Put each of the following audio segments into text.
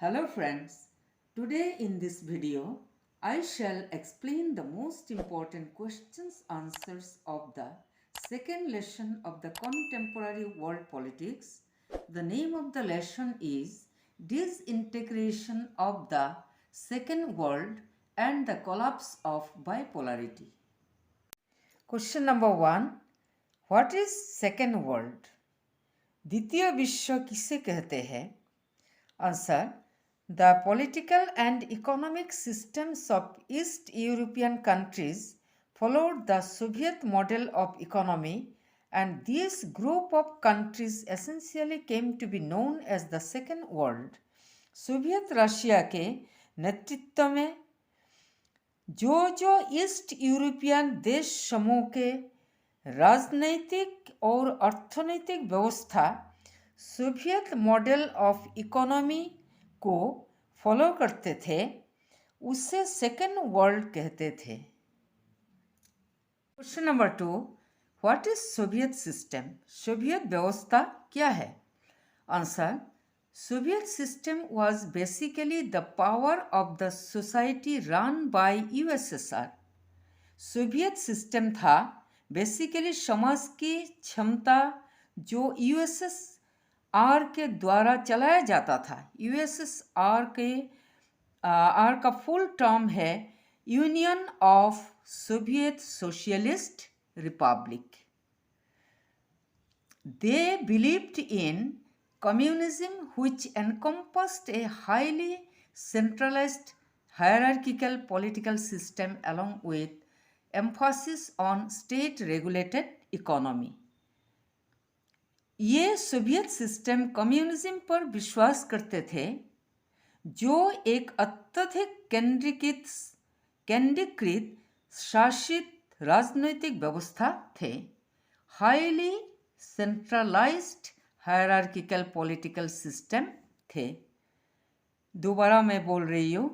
Hello friends, today in this video I shall explain the most important questions answers of the second lesson of the contemporary world politics. The name of the lesson is Disintegration of the Second World and the Collapse of Bipolarity. Question number 1. What is second world? द्वितीय विश्व किसे कहते हैं? Answer. The political and economic systems of East European countries followed the Soviet model of economy, and this group of countries essentially came to be known as the Second World. Soviet Russia के नेतृत्व में जो east European देश समूह के राजनैतिक और अर्थनैतिक व्यवस्था सोवियत मॉडल ऑफ इकोनॉमी को फॉलो करते थे उसे सेकेंड वर्ल्ड कहते थे. Question number 2. What is Soviet system? Soviet व्यवस्था क्या है? Answer. Soviet system was basically the power of the society run by USSR. Soviet system था बेसिकली समाज की क्षमता जो यूएसएसआर के द्वारा चलाया जाता था. यूएसएसआर का फुल टर्म है union of Soviet socialist Republic. They believed in communism, which encompassed a highly centralized hierarchical political system along with emphasis on state-regulated economy. ये सोवियत सिस्टम कम्युनिज्म पर विश्वास करते थे जो एक अत्यधिक केंद्रीकृत शासित राजनैतिक व्यवस्था थे. Highly centralised hierarchical political system थे. दोबारा मैं बोल रही हूँ.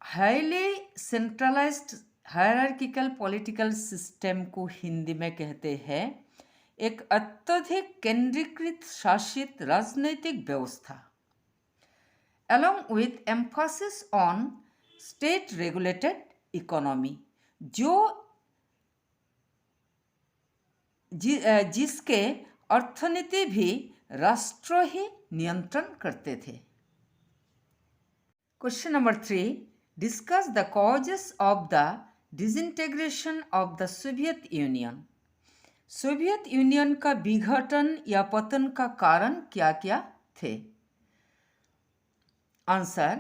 Highly centralised hierarchical political system को हिंदी में कहते हैं एक अत्यधिक केंद्रीकृत शासित राजनैतिक व्यवस्था. along with emphasis on state regulated economy, जिसके अर्थनीति भी राष्ट्र ही नियंत्रण करते थे. Question number 3. Discuss the causes of the disintegration of the Soviet union. Soviet Union का विघटन या पतन का कारण क्या क्या थे? Answer.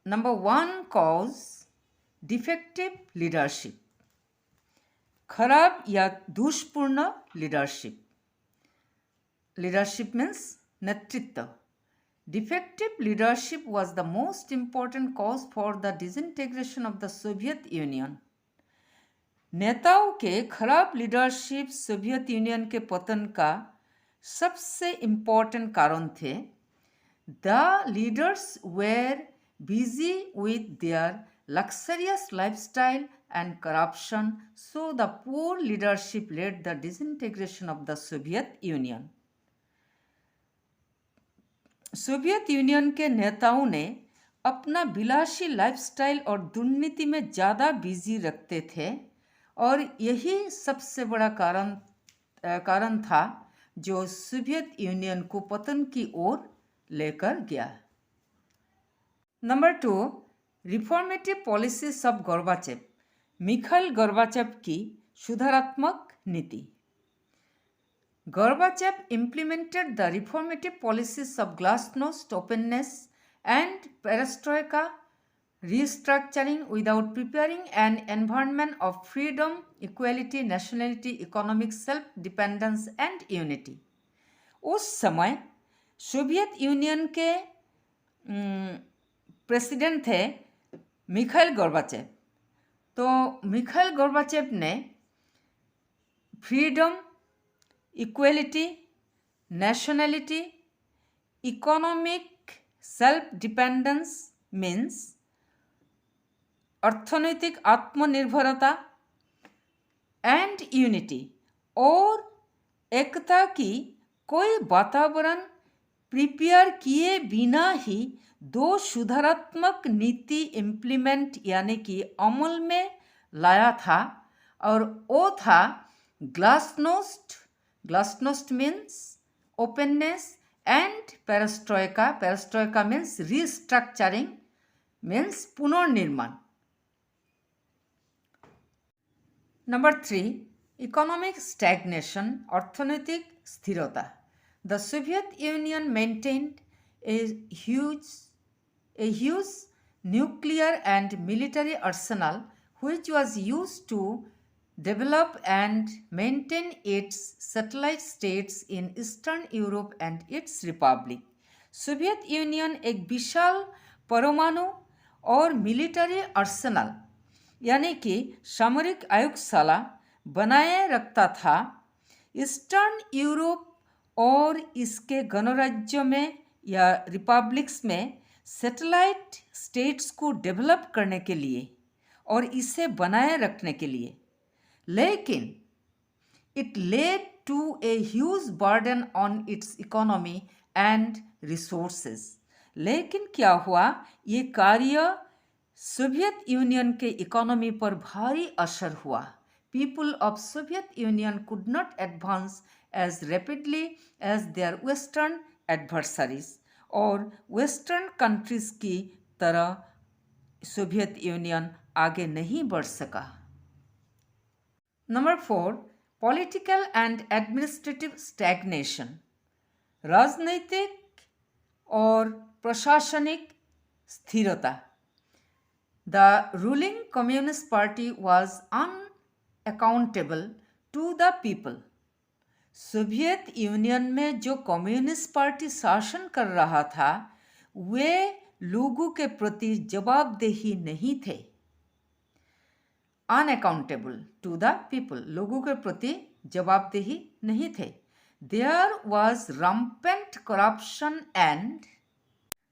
Number 1 cause defective leadership. खराब या दोषपूर्ण लीडरशिप. लीडरशिप मीन्स नेतृत्व. Defective leadership was the most important cause for the disintegration of the Soviet Union. नेताओं के खराब लीडरशिप सोवियत यूनियन के पतन का सबसे इम्पोर्टेंट कारण थे. The leaders were busy with their luxurious lifestyle and corruption, so the poor leadership led the disintegration of the Soviet Union. Soviet Union के नेताओं ने अपना विलासी लाइफस्टाइल और दुर्नीति में ज़्यादा बिजी रखते थे और यही सबसे बड़ा कारण था जो सोवियत यूनियन को पतन की ओर लेकर गया. Number 2. Reformative policies of Gorbachev. Mikhail Gorbachev की सुधारात्मक नीति. Gorbachev implemented the reformative policies of glasnost, openness, and perestroika restructuring without preparing an environment of freedom, equality, nationality, economic self-dependence and unity. उस समय सोवियत यूनियन के president थे Mikhail Gorbachev. तो Mikhail Gorbachev ने freedom, equality, nationality, economic self dependence means अर्थनैतिक आत्मनिर्भरता and unity और एकता की कोई वातावरण प्रिपेयर किए बिना ही दो सुधारात्मक नीति इम्प्लीमेंट यानी कि अमल में लाया था, और वो था glasnost. Glasnost means openness and perestroika. Perestroika means restructuring, means पुनर्निर्माण। नंबर 3, इकोनॉमिक स्टैग्नेशन, अर्थनैतिक स्थिरता। The Soviet Union maintained a huge nuclear and military arsenal which was used to develop and maintain its satellite states in Eastern Europe and its republic. Soviet union एक विशाल परमाणु और military Arsenal यानी कि सामरिक आयुधशाला बनाए रखता था ईस्टर्न यूरोप और इसके गणराज्यों में या रिपब्लिक्स में सैटेलाइट स्टेट्स को डेवलप करने के लिए और इसे बनाए रखने के लिए। लेकिन it led to a huge burden on its economy and resources. लेकिन क्या हुआ, ये कार्य सोवियत यूनियन के इकोनॉमी पर भारी असर हुआ। People of Soviet union could not advance as rapidly as their western adversaries, और वेस्टर्न कंट्रीज की तरह सोवियत यूनियन आगे नहीं बढ़ सका। Number 4, political and administrative stagnation, राजनैतिक और प्रशासनिक स्थिरता। The ruling Communist Party was unaccountable to the people. Soviet union में जो कम्युनिस्ट पार्टी शासन कर रहा था वे लोगों के प्रति जवाबदेही नहीं थे। अनअकाउंटेबल टू द पीपल, लोगों के प्रति जवाबदेही नहीं थे। There was rampant corruption and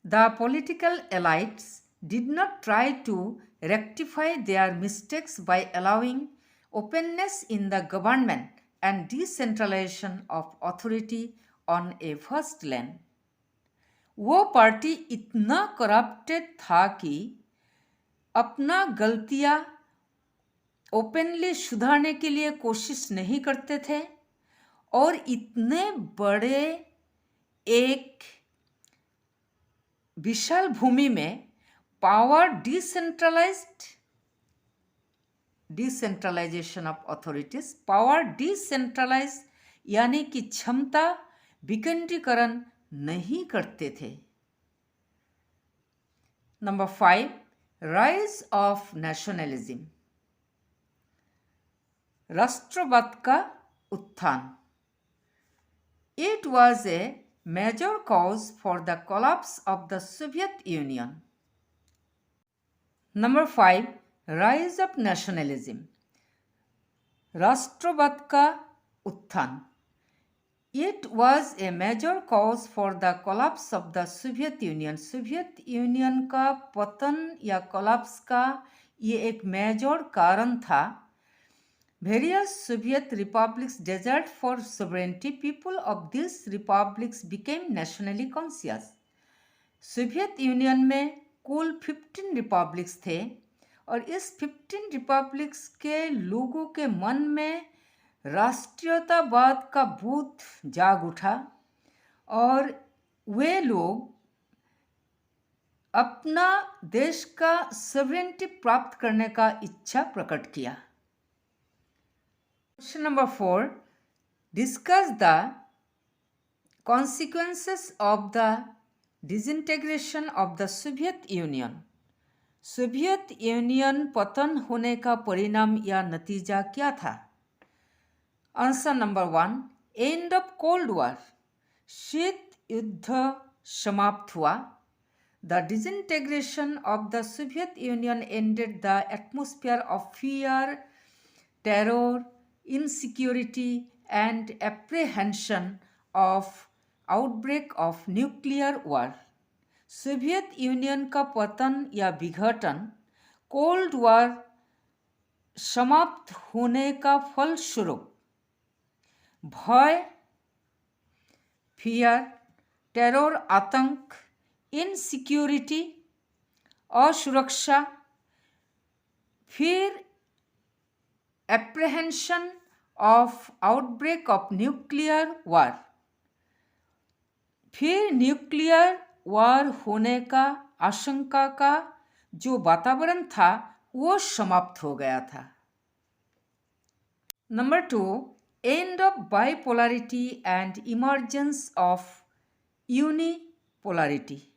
the political elites did not try to rectify their mistakes by allowing openness in the government and decentralization of authority on a vast land. वो party इतना corrupted था कि अपना गलतियां openly सुधारने के लिए कोशिश नहीं करते थे और इतने बड़े एक विशाल भूमि में power decentralisation of authorities, power decentralise यानी कि क्षमता विकेंद्रीकरण नहीं करते थे। नंबर 5, राइज ऑफ नेशनलिज्म, राष्ट्रवाद का उत्थान। It was a major cause for the collapse of the Soviet Union. Number 5, rise of nationalism, राष्ट्रवाद का उत्थान। It was a major cause for the collapse of the Soviet Union. Soviet Union का पतन या collapse का ये एक major कारण था। Various Soviet republics desired for sovereignty. People of these republics became nationally conscious. Soviet union में कुल 15 रिपब्लिक्स थे और इस 15 रिपब्लिक्स के लोगों के मन में राष्ट्रीयतावाद का भूत जाग उठा और वे लोग अपना देश का सॉवरेनिटी प्राप्त करने का इच्छा प्रकट किया। Question number 4, discuss the consequences of the disintegration of the Soviet union. Soviet union पतन होने का परिणाम या नतीजा क्या था? Answer number 1, end of cold war, शीत युद्ध समाप्त हुआ। The disintegration of the Soviet union ended the atmosphere of fear, terror, insecurity and apprehension of outbreak of nuclear war. Soviet Union का पतन या विघटन कोल्ड वॉर समाप्त होने का फलस्वरूप भय, फियर, टेरर, आतंक, इनसिक्योरिटी, असुरक्षा, फिर एप्रहेंशन ऑफ आउटब्रेक ऑफ न्यूक्लियर वार, फिर न्यूक्लियर वार होने का आशंका का जो वातावरण था वो समाप्त हो गया था। Number 2, end of bipolarity and emergence of unipolarity.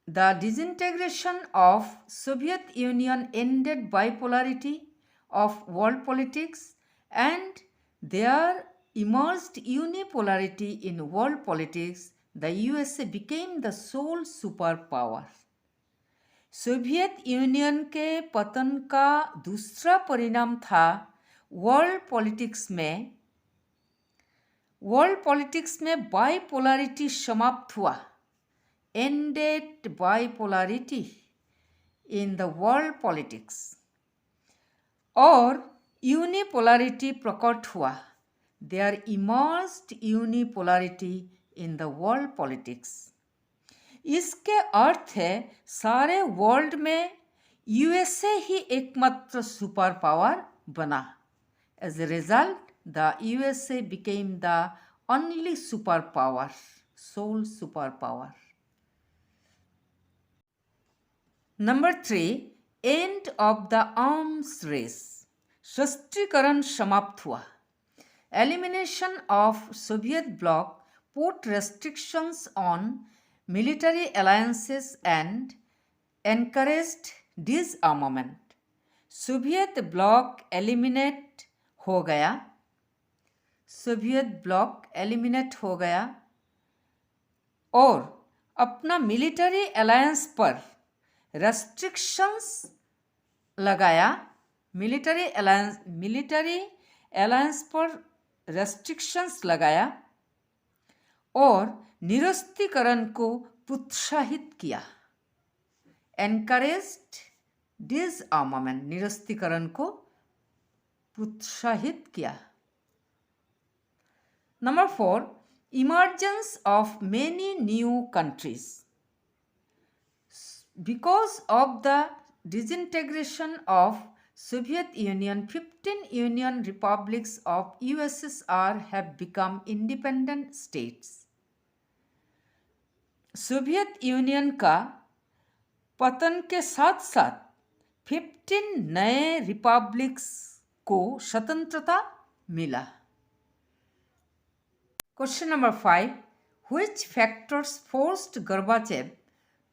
The disintegration of Soviet Union ended bipolarity of world politics and there emerged unipolarity in world politics. The USA became the sole superpower. Soviet Union के पतन का दूसरा परिणाम था world politics में bipolarity समाप्त हुआ। Ended bipolarity in the world politics और यूनिपोलैरिटी प्रकट हुआ। There emerged unipolarity in the world politics. इसके अर्थ है सारे वर्ल्ड में यूएसए ही एकमात्र सुपर पावर बना। As a result, the USA became the only superpower, sole superpower. Number 3, end of the arms race. शस्त्रीकरण समाप्त हुआ। Elimination of Soviet bloc put restrictions on military alliances and encouraged disarmament. Soviet block eliminate हो गया और अपना military alliance पर restrictions लगाया। Military alliance पर restrictions लगाया और निरस्त्रीकरण को प्रोत्साहित किया। एनकरेज्ड डिसआर्मामेंट, निरस्त्रीकरण को प्रोत्साहित किया। Number 4, emergence of many new countries. Because of the disintegration of Soviet Union, 15 Union republics of USSR have become independent states. Soviet Union का पतन के साथ साथ 15 नए रिपब्लिक्स को स्वतंत्रता मिला। Question number 5, which factors forced Gorbachev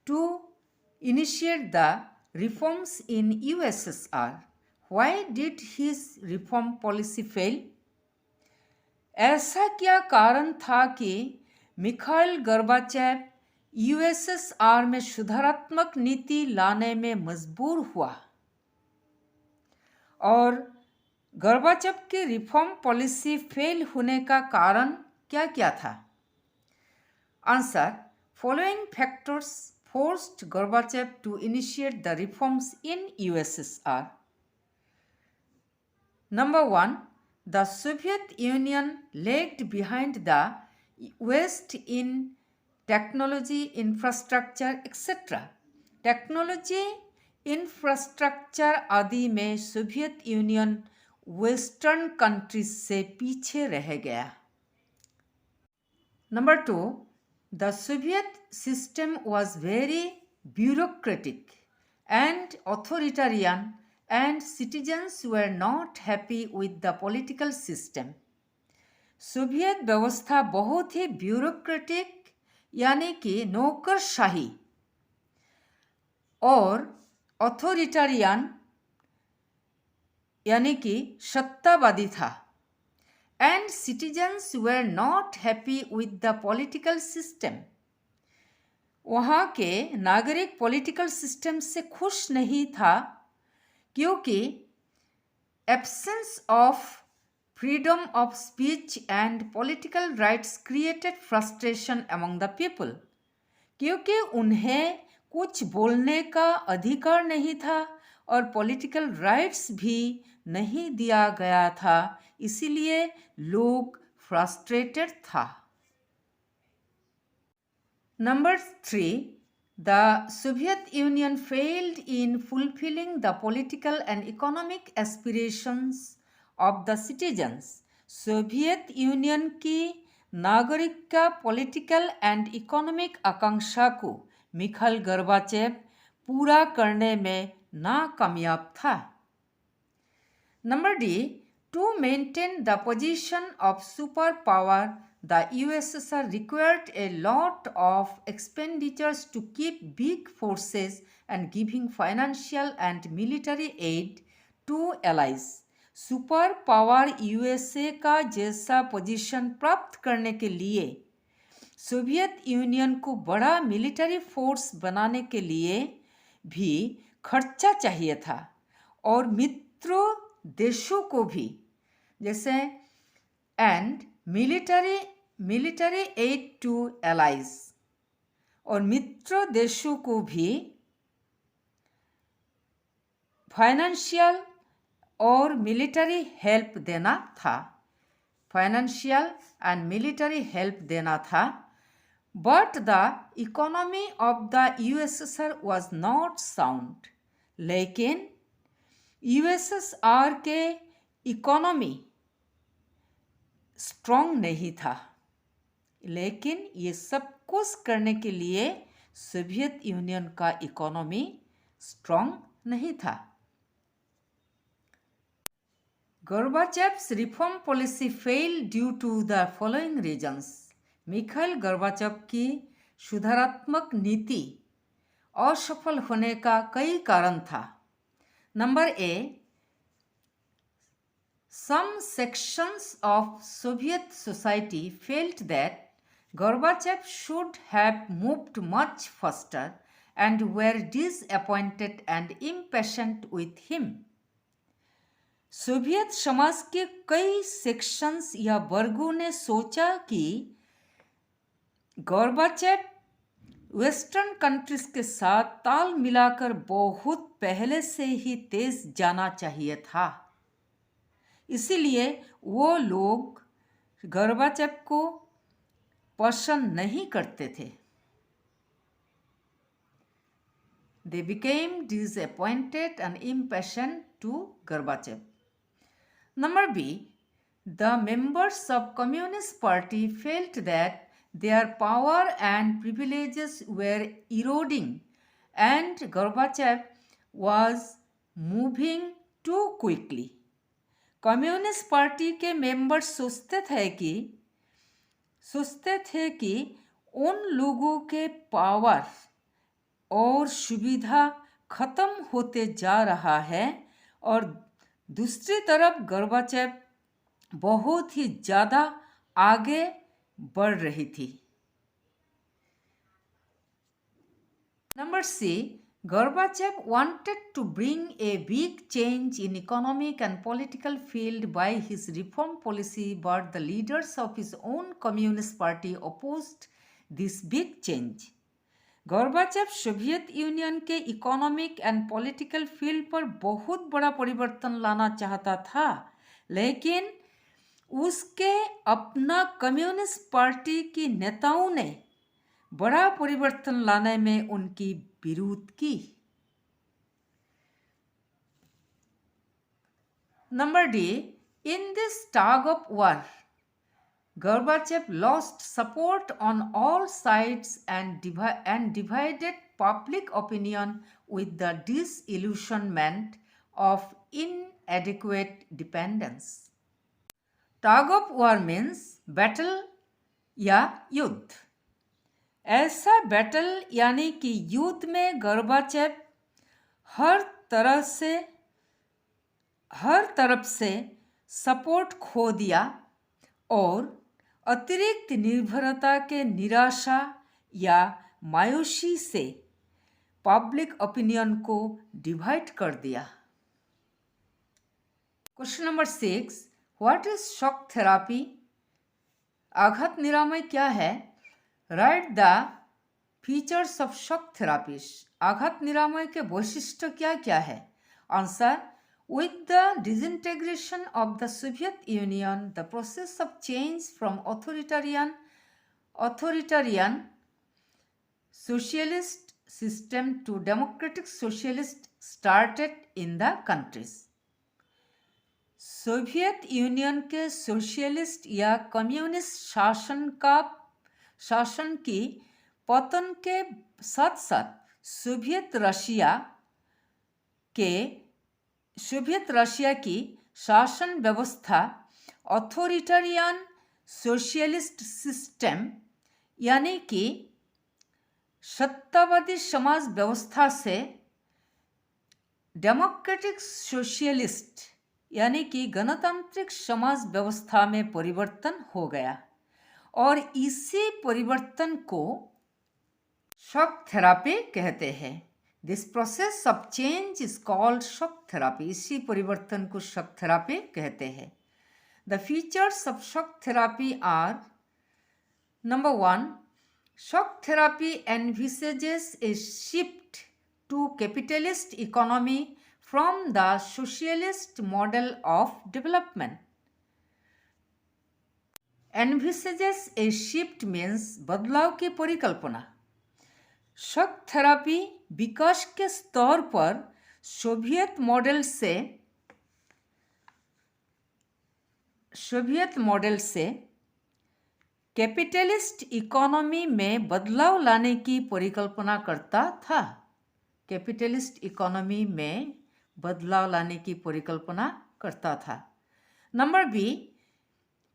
to initiate the reforms in USSR? Why did his reform policy fail? ऐसा क्या कारण था कि मिखाइल गोर्बाचेव यूएसएसआर में सुधारात्मक नीति लाने में मजबूर हुआ और गोर्बाचेव की रिफॉर्म पॉलिसी फेल होने का कारण क्या क्या था? Answer, following factors forced Gorbachev to initiate the reforms in USSR. Number 1, the Soviet Union lagged behind the West in technology, infrastructure, etc. Technology, infrastructure आदि में सोवियत यूनियन वेस्टर्न कंट्रीज से पीछे रह गया। Number 2, the Soviet system was very bureaucratic and authoritarian and citizens were not happy with the political system. Soviet व्यवस्था बहुत ही bureaucratic यानी कि नौकरशाही और अथॉरिटेरियन यानी कि सत्तावादी था। And citizens were not happy with the political system. वहाँ के नागरिक पॉलिटिकल सिस्टम से खुश नहीं था क्योंकि absence of freedom of speech and political rights created frustration among the people. क्योंकि उन्हें कुछ बोलने का अधिकार नहीं था और पॉलिटिकल राइट्स भी नहीं दिया गया था, इसीलिए लोग फ्रस्ट्रेटेड था। Number 3, the Soviet Union failed in fulfilling the political and economic aspirations of the citizens. Soviet union की नागरिक का पॉलिटिकल एंड इकोनॉमिक आकांक्षा को मिखाइल गोर्बाचेव पूरा करने में नाकामयाब था। Number D, to maintain the position of superpower, the USSR required a lot of expenditures to keep big forces and giving financial and military aid to allies. Super power USA का जैसा position प्राप्त करने के लिए Soviet union को बड़ा military force बनाने के लिए भी खर्चा चाहिए था और मित्रों देशों को भी, जैसे and military aid to allies, और मित्र देशों को भी फाइनेंशियल और मिलिट्री हेल्प देना था, फाइनेंशियल एंड मिलिट्री हेल्प देना था। But the economy of the USSR was not sound, लेकिन यूएसएसआर के इकोनॉमी स्ट्रॉन्ग नहीं था, लेकिन ये सब कुछ करने के लिए सोवियत यूनियन का इकोनॉमी स्ट्रॉन्ग नहीं था। Gorbachev's reform policy fail due to the following reasons. Mikhail Gorbachev की सुधारात्मक नीति असफल होने का कई कारण था। Number A, some sections of Soviet society felt that Gorbachev should have moved much faster and were disappointed and impatient with him. Soviet समाज के कई सेक्शंस या वर्गों ने सोचा कि गोर्बाचेव वेस्टर्न कंट्रीज के साथ ताल मिलाकर बहुत पहले से ही तेज जाना चाहिए था, इसीलिए वो लोग गोर्बाचेव को पसंद नहीं करते थे। They became disappointed and impatient to Gorbachev. Number B, the members of Communist Party felt that their power and privileges were eroding and Gorbachev was moving too quickly. Communist party के members सोचते थे कि उन लोगों के power और सुविधा खत्म होते जा रहा है और दूसरी तरफ गोर्बाचेव बहुत ही ज़्यादा आगे बढ़ रही थी। Number C, Gorbachev wanted to bring a big change in economic and political field by his reform policy, but the leaders of his own communist party opposed this big change. Gorbachev Soviet Union के economic and political field पर बहुत बड़ा परिवर्तन लाना चाहता था, लेकिन उसके अपना कम्युनिस्ट पार्टी की नेताओं ने बड़ा परिवर्तन लाने में उनकी विरोध की। Number D, in this tug of war, Gorbachev lost support on all sides and divided public opinion with the disillusionment of inadequate dependence. Tug of war means battle या युद्ध। ऐसा बैटल यानी कि युद्ध में गोर्बाचेव हर तरफ से सपोर्ट खो दिया और अतिरिक्त निर्भरता के निराशा या मायूसी से पब्लिक ओपिनियन को डिवाइड कर दिया। Question number 6, what is shock therapy? आघात निरामय क्या है? Right the features of shock therapy. आघात निरामय के वैशिष्ट्य क्या क्या है? Answer, With the disintegration of the Soviet Union, the process of change from authoritarian socialist system to democratic socialist started in the countries. Soviet Union के socialist या communist शासन की पतन के साथ साथ सोवियत रशिया की शासन व्यवस्था अथॉरिटेरियन सोशलिस्ट सिस्टम यानी कि सत्तावादी समाज व्यवस्था से डेमोक्रेटिक सोशलिस्ट यानी कि गणतांत्रिक समाज व्यवस्था में परिवर्तन हो गया और इसी परिवर्तन को शॉक थेरापी कहते हैं. This process of change is called shock therapy. इसी परिवर्तन को शॉक थेरापी कहते हैं. The features of shock therapy are: number 1, shock therapy envisages a shift to capitalist economy from the socialist model of development. Envisages a shift means बदलाव की परिकल्पना. Shock therapy विकास के स्तर पर सोवियत मॉडल से कैपिटलिस्ट इकोनॉमी में बदलाव लाने की परिकल्पना करता था. कैपिटलिस्ट इकोनॉमी में बदलाव लाने की परिकल्पना करता था. Number B,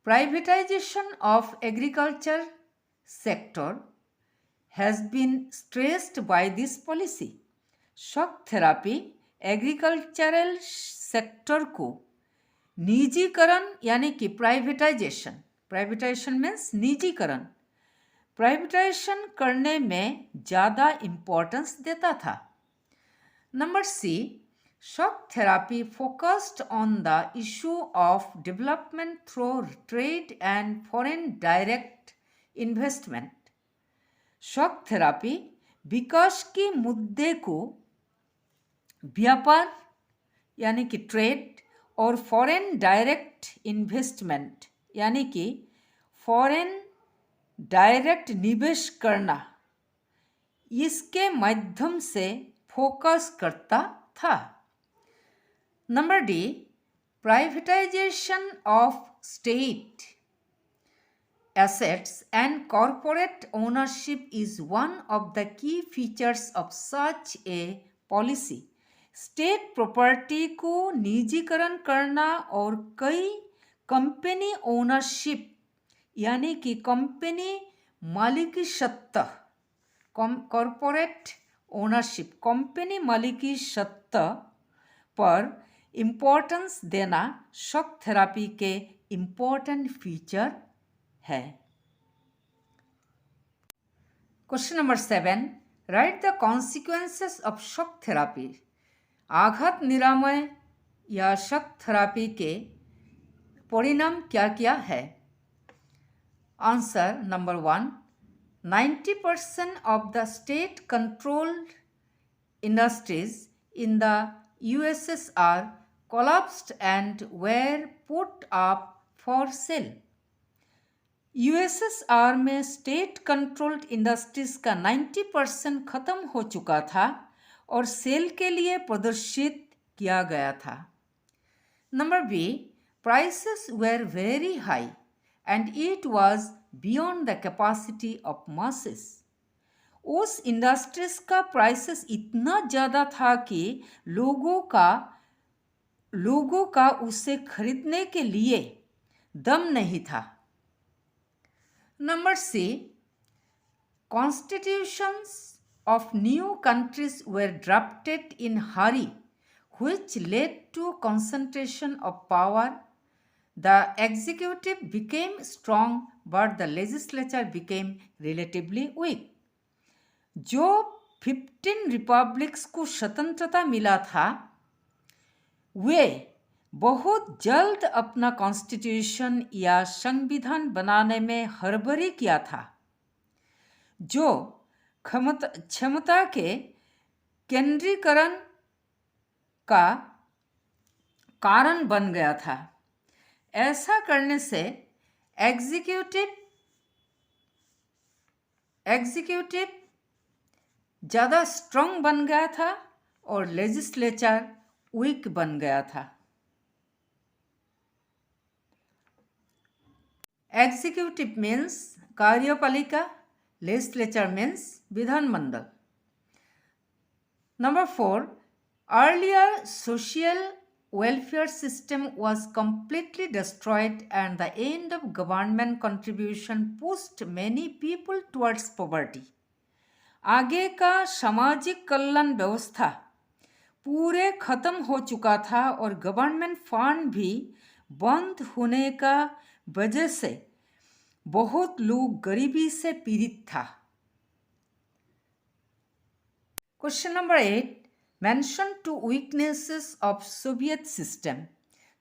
privatisation of agriculture sector has been stressed by this policy. Shock therapy agricultural sector को निजीकरण यानी कि प्राइवेटाइजेशन मीन्स निजीकरण, प्राइवेटाइजेशन करने में ज़्यादा इम्पोर्टेंस देता था. Number C, shock therapy focused on the issue of development through trade and foreign direct investment. Shock therapy विकास के मुद्दे को व्यापार यानी कि ट्रेड और फॉरेन डायरेक्ट इन्वेस्टमेंट यानी कि फॉरेन डायरेक्ट निवेश करना, इसके माध्यम से फोकस करता था. Number D, privatisation of state assets and corporate ownership is one of the key features of such a policy. State property को निजीकरण करना और कई कंपनी ओनरशिप यानी कि कंपनी मालिकी सत्ता, कॉरपोरेट ओनरशिप कंपनी मालिकी सत्ता पर इम्पोर्टेंस देना शॉक थेरापी के इम्पोर्टेंट फीचर है. Question number 7, right the consequences of shock therapy. आघात निरामय या शॉक थेरापी के परिणाम क्या क्या है? Answer number 1, 90% of the state controlled industries in the USSR collapsed and were put up for sale. USSR में स्टेट कंट्रोल्ड इंडस्ट्रीज का 90% खत्म हो चुका था और सेल के लिए प्रदर्शित किया गया था. Number B, prices were very high and it was beyond the capacity of masses. उस इंडस्ट्रीज का प्राइसेस इतना ज़्यादा था कि लोगों का उसे खरीदने के लिए दम नहीं था. Number C, constitutions of new countries were drafted in hurry, which led to concentration of power. The executive became strong, but the legislature became relatively weak. जो 15 रिपब्लिक्स को स्वतंत्रता मिला था, वे बहुत जल्द अपना कॉन्स्टिट्यूशन या संविधान बनाने में हड़बड़ी किया था, जो क्षमता के केंद्रीकरण का कारण बन गया था। ऐसा करने से एग्जीक्यूटिव ज़्यादा स्ट्रांग बन गया था और लेजिस्लेचर वीक बन गया था। एग्जीक्यूटिव मीन्स कार्यपालिका, लेजिस्लेचर मीन्स विधानमंडल। Number 4, earlier social welfare system was completely destroyed and the end of government contribution pushed many people towards poverty. आगे का सामाजिक कल्याण व्यवस्था पूरे खत्म हो चुका था और गवर्नमेंट फंड भी बंद होने का वजह से बहुत लोग गरीबी से पीड़ित था। Question number 8. Mention two weaknesses of Soviet system.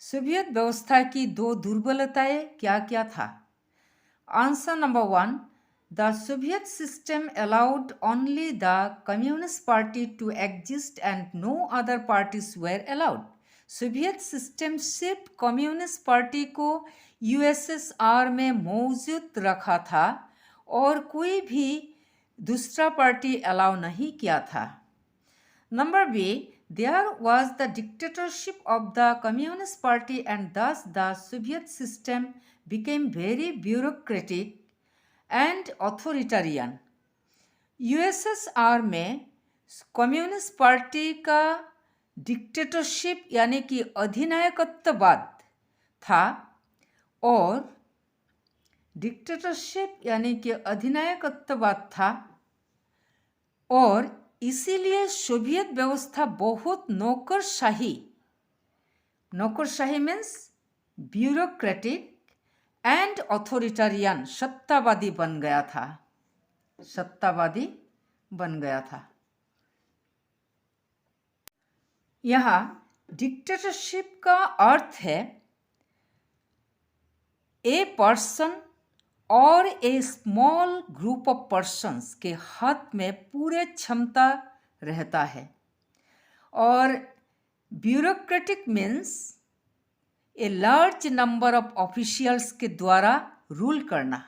Soviet व्यवस्था की दो दुर्बलताएं क्या क्या था? Answer number 1. The Soviet system allowed only the Communist Party to exist and no other parties were allowed. Soviet system सिर्फ कम्युनिस्ट पार्टी को USSR में मौजूद रखा था और कोई भी दूसरा पार्टी अलाउ नहीं किया था। Number B, there was the dictatorship of the Communist Party and thus the Soviet system became very bureaucratic and authoritarian. USSR में कम्युनिस्ट पार्टी का डिक्टेटरशिप यानी कि अधिनायकत्ववाद था और इसीलिए सोवियत व्यवस्था बहुत नौकरशाही मीन्स ब्यूरोक्रेटिक एंड ऑथोरिटेरियन सत्तावादी बन गया था। यहाँ डिक्टेटरशिप का अर्थ है ए पर्सन और ए स्मॉल ग्रुप ऑफ पर्सन्स के हाथ में पूरे क्षमता रहता है और bureaucratic means a large number of officials के द्वारा रूल करना।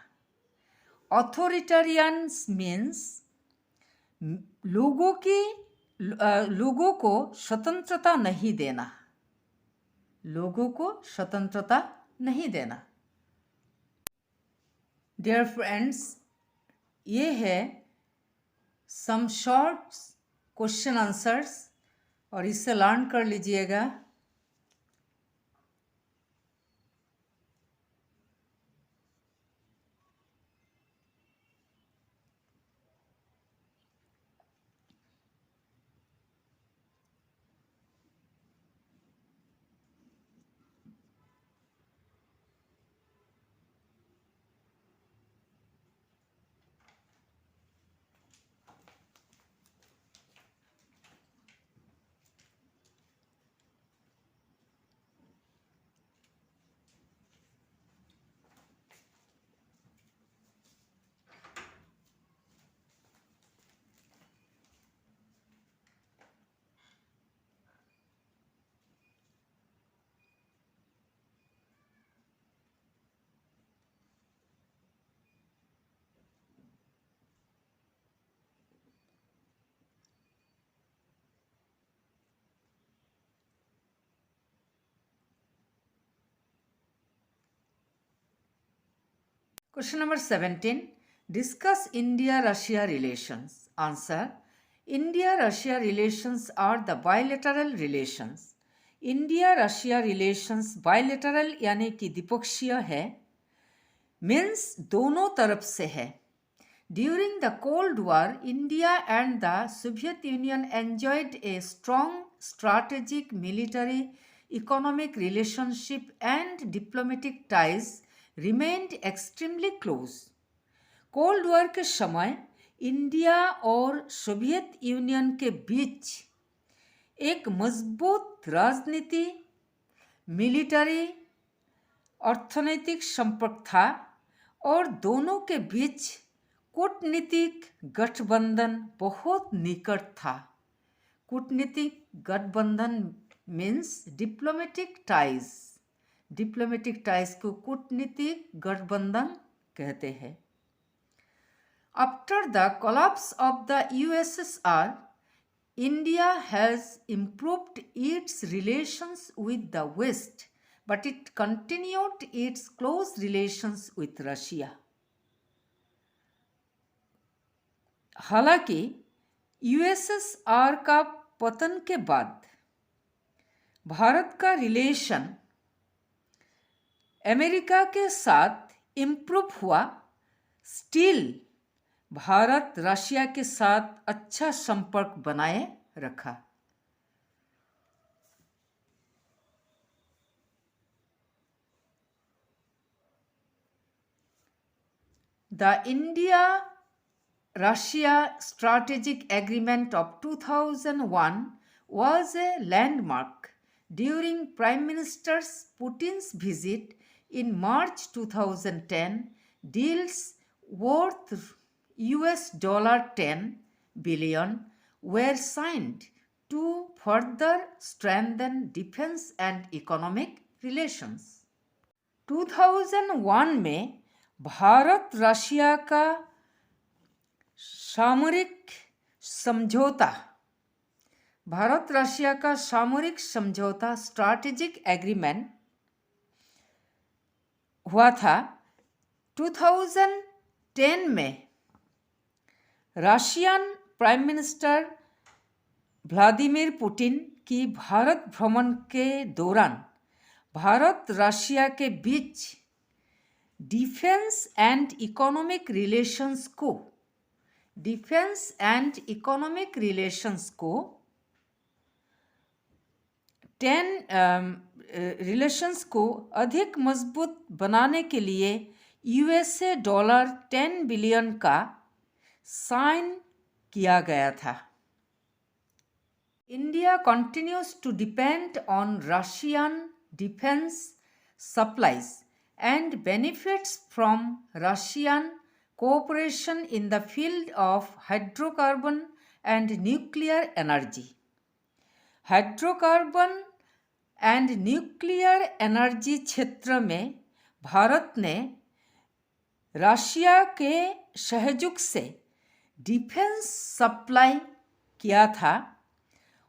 ऑथोरिटेरियंस मीन्स लोगों को स्वतंत्रता नहीं देना। डियर फ्रेंड्स, ये है सम शॉर्ट क्वेश्चन आंसर्स और इससे लर्न कर लीजिएगा। Question number 17. Discuss India-Russia relations. Answer. India-Russia relations are the bilateral relations. India-Russia relations bilateral यानी कि द्विपक्षीय है, means दोनों तरफ से है। During the Cold War, India and the Soviet Union enjoyed a strong strategic military, economic relationship and diplomatic ties remained extremely close. Cold war के समय इंडिया और सोवियत यूनियन के बीच एक मजबूत राजनीति, मिलिट्री, अर्थनैतिक संपर्क था और दोनों के बीच कूटनीतिक गठबंधन बहुत निकट था। कूटनीतिक गठबंधन means diplomatic ties. Diplomatic ties को कूटनीतिक गठबंधन कहते हैं। After the collapse of the USSR, India has improved its relations with the West, but it continued its close relations with Russia. हालांकि USSR का पतन के बाद भारत का रिलेशन अमेरिका के साथ इम्प्रूव हुआ, स्टिल भारत रशिया के साथ अच्छा संपर्क बनाए रखा। The India-Russia Strategic Agreement of 2001 was a landmark during Prime Minister Putin's visit in March 2010. Deals worth $10 billion were signed to further strengthen defense and economic relations. 2001 में भारत रशिया का सामरिक समझौता स्ट्रैटेजिक एग्रीमेंट हुआ था। 2010 में Russian prime minister Vladimir Putin की भारत भ्रमण के दौरान भारत रशिया के बीच डिफेंस एंड इकोनॉमिक रिलेशंस को अधिक मजबूत बनाने के लिए $10 बिलियन का साइन किया गया था। India continues to depend on Russian defense supplies and benefits from Russian cooperation in the field of hydrocarbon and nuclear energy. Hydrocarbon and nuclear energy क्षेत्र में भारत ने रशिया के सहयोग से डिफेंस सप्लाई किया था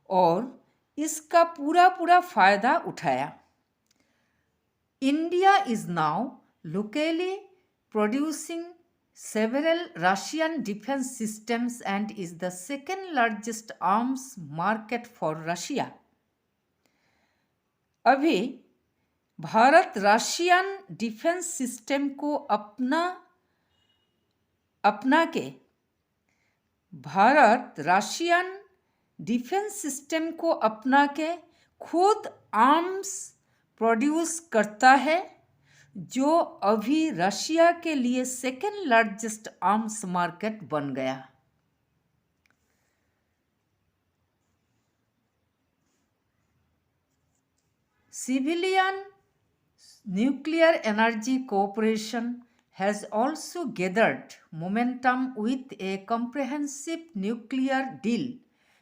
और इसका पूरा फायदा उठाया। India is now locally producing several Russian defense systems and is the second largest arms market for Russia. अभी भारत रशियन डिफेंस सिस्टम को अपना के खुद आर्म्स प्रोड्यूस करता है, जो अभी रशिया के लिए सेकेंड लार्जेस्ट आर्म्स मार्केट बन गया। Civilian nuclear energy cooperation has also gathered momentum with a comprehensive nuclear deal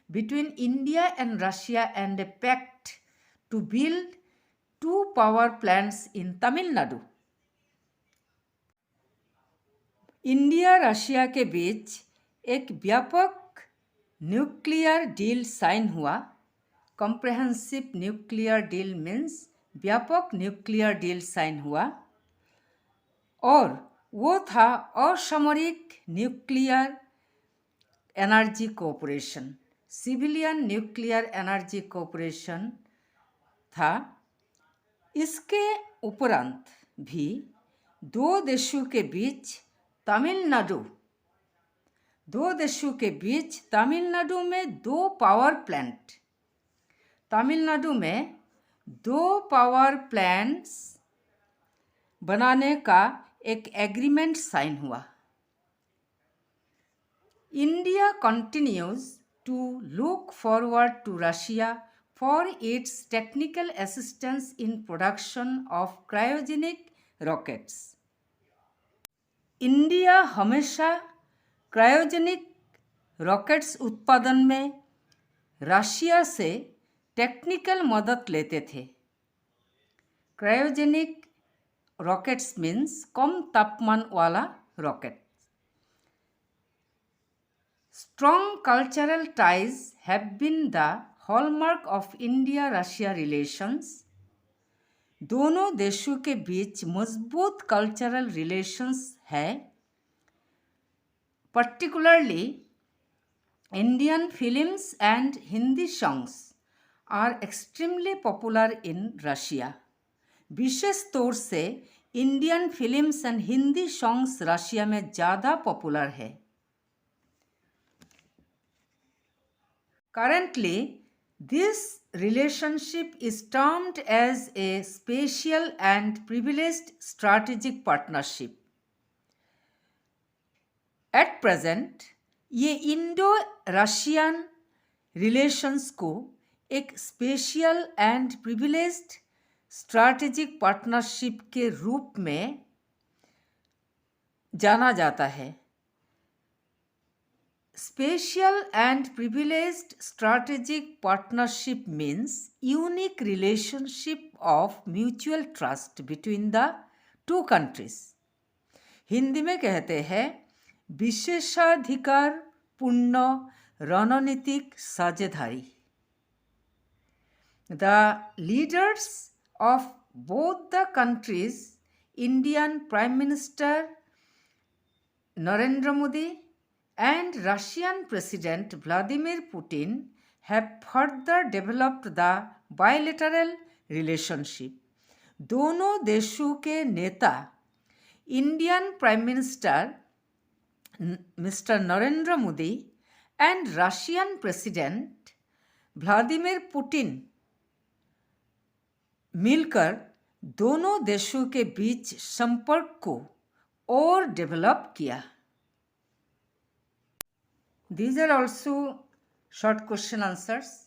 between India and Russia and a pact to build 2 power plants in Tamil Nadu. India Russia के बीच एक व्यापक nuclear deal sign हुआ। Comprehensive nuclear deal means व्यापक nuclear deal sign हुआ और वो था असामरिक nuclear energy cooperation, civilian nuclear energy cooperation था। इसके उपरांत भी दो देशों के बीच तमिलनाडु में 2 पावर प्लांट्स बनाने का एक एग्रीमेंट साइन हुआ। India continues to look forward to Russia for its technical assistance in production of cryogenic rockets. India हमेशा क्रायोजेनिक रॉकेट्स उत्पादन में रशिया से टेक्निकल मदद लेते थे। क्रायोजेनिक रॉकेट्स मीन्स कम तापमान वाला rocket. Strong cultural ties have been the hallmark of India-Russia relations. दोनों देशों के बीच मजबूत कल्चरल रिलेशंस है। Particularly, Indian films and Hindi songs are extremely popular in Russia. विशेष तौर से Indian films and Hindi songs Russia में ज़्यादा पॉपुलर है। Currently, this relationship is termed as a special and privileged strategic partnership. At present, ये Indo Russian relations को एक special and privileged strategic partnership के रूप में जाना जाता है। Special and privileged strategic partnership means unique relationship of mutual trust between the two countries. Hindi में कहते हैं विशेषाधिकार पूर्ण रणनीतिक साझेदारी। The leaders of both the countries, Indian Prime Minister Narendra Modi and Russian President Vladimir Putin have further developed the bilateral relationship. दोनों देशों के नेता Indian prime minister mister Narendra Modi and Russian president Vladimir Putin मिलकर दोनों देशों के बीच संपर्क को और डेवलप किया। These are also short question answers.